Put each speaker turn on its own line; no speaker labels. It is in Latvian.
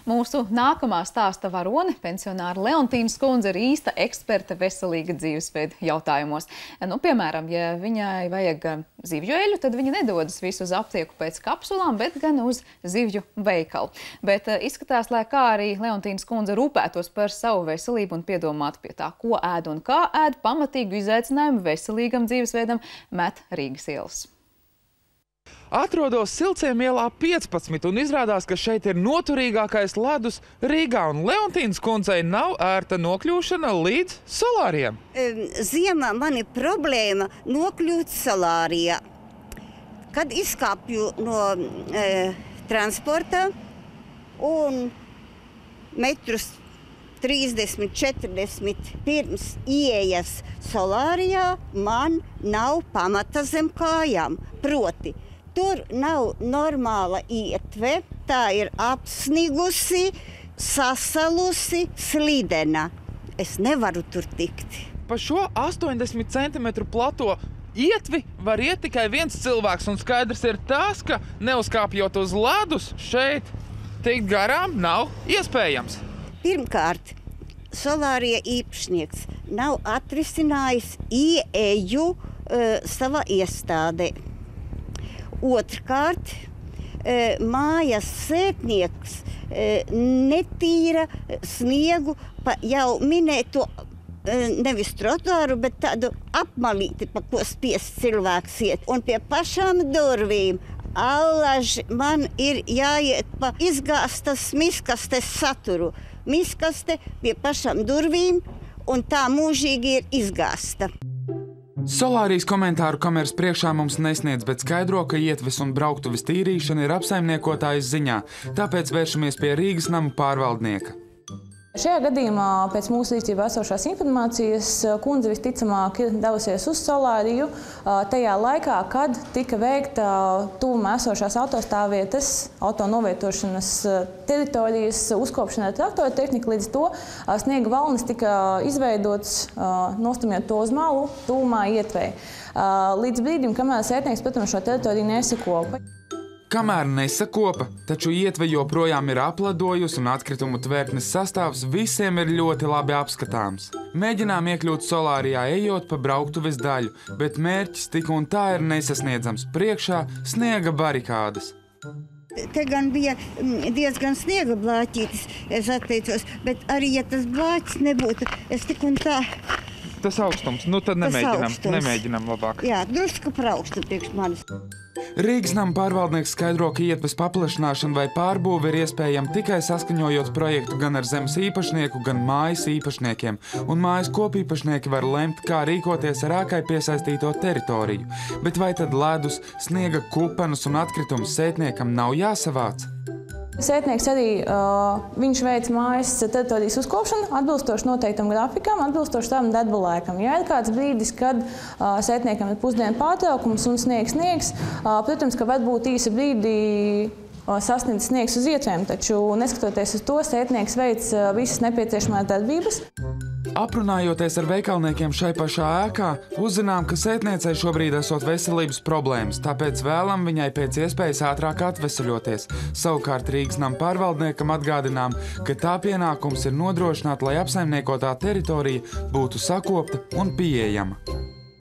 Mūsu nākamā stāsta varone, pensionāra Leontīna Skundze, ir īsta eksperte veselīga dzīvesveida jautājumos. Piemēram, ja viņai vajag zivju eļu, tad viņa nedodas visu uz aptieku pēc kapsulām, bet gan uz zivju veikalu. Bet izskatās, lai kā arī Leontīna Skundze rūpētos par savu veselību un piedomātu pie tā, ko ēd un kā ēd, pamatīgu izaicinājumu veselīgam dzīvesveidam met Rīgas ielas.
Atrodos Silciem ielā 15 un izrādās, ka šeit ir noturīgākais ledus Rīgā, un Leontīnas kundzei nav ērta nokļūšana līdz solāriem.
Ziemā man ir problēma nokļūt solārijā. Kad izkāpju no transporta un metrus 30, 40 pirms ieejas solārijā, man nav pamata zem kājām. Proti, tur nav normāla ietve, tā ir apsnigusi, sasalusi, slidena. Es nevaru tur tikt.
Pa šo 80 cm plato ietvi var iet tikai viens cilvēks, un skaidrs ir tas, ka neuzkāpjot uz ledus, šeit tikt garām nav iespējams.
Pirmkārt, solārija īpašnieks nav atrisinājis ieeju savā iestādē. Otrkārt, mājas sētnieks netīra sniegu pa jau minēto nevis trotuāru, bet tādu apmalīti, pa ko spiest cilvēks iet. Un pie pašām durvīm allaži man ir jāiet pa izgāstas miskastes saturu. Miskaste pie pašām durvīm, un tā mūžīgi ir izgāsta.
Solārijas komentāru kameras priekšā mums nesniedz, bet skaidro, ka ietves un brauktuves tīrīšana ir apsaimniekotājas ziņā, tāpēc vēršamies pie Rīgas namu pārvaldnieka.
Šajā gadījumā, pēc mūsu rīcībā esošās informācijas, kundze visticamāk ir devusies uz solāriju tajā laikā, kad tika veikta tuvumā esošās autostāvvietas, autonovietošanas teritorijas uzkopšana ar traktora tehniku. Līdz to sniega valnis tika izveidots, nostamiet to uz malu, tuvumā ietvei. Līdz brīdim, kamēr sētnieks, protams, šo teritoriju nesakopa.
Kamēr nesakopa, taču ietve joprojām ir apladojusi un atkritumu tvertnes sastāvs visiem ir ļoti labi apskatāms. Mēģinām iekļūt solārijā ejot pa brauktuves daļu, bet mērķis tik un tā ir nesasniedzams. Priekšā sniega barikādes.
Te gan bija diezgan sniega blāķītis, es atteicos, bet arī, ja tas blāķis nebūtu, es tik un tā...
Tas augstums, tad nemēģinām labāk.
Jā, drusku par augstu priekš manis.
Rīgas nama pārvaldnieks skaidro, ka ietves paplašināšana vai pārbūve ir iespējama tikai saskaņojot projektu gan ar zemes īpašnieku, gan mājas īpašniekiem, un mājas kopīpašnieki var lemt, kā rīkoties ar ēkai piesaistīto teritoriju. Bet vai tad ledus, sniega kupenus un atkritumus sētniekam nav jāsavāc?
Sētnieks arī viņš veic mājas teritorijas uzkopšanu atbilstoši noteiktam grafikam, atbilstoši tam darba laikam. Ja ir kāds brīdis, kad sētniekam ir pusdienu pārtraukums un sniegs, protams, ka varbūt īsa brīdī sasniedz sniegs uz ietvēm, taču neskatoties uz to, sētnieks veic visas nepieciešamās darbības.
Aprunājoties ar veikalniekiem šai pašā ēkā, uzzinām, ka sētniecei šobrīd esot veselības problēmas, tāpēc vēlam viņai pēc iespējas ātrāk atveseļoties. Savukārt Rīgas nama pārvaldniekam atgādinām, ka tā pienākums ir nodrošināt, lai apsaimniekotā teritorija būtu sakopta un pieejama.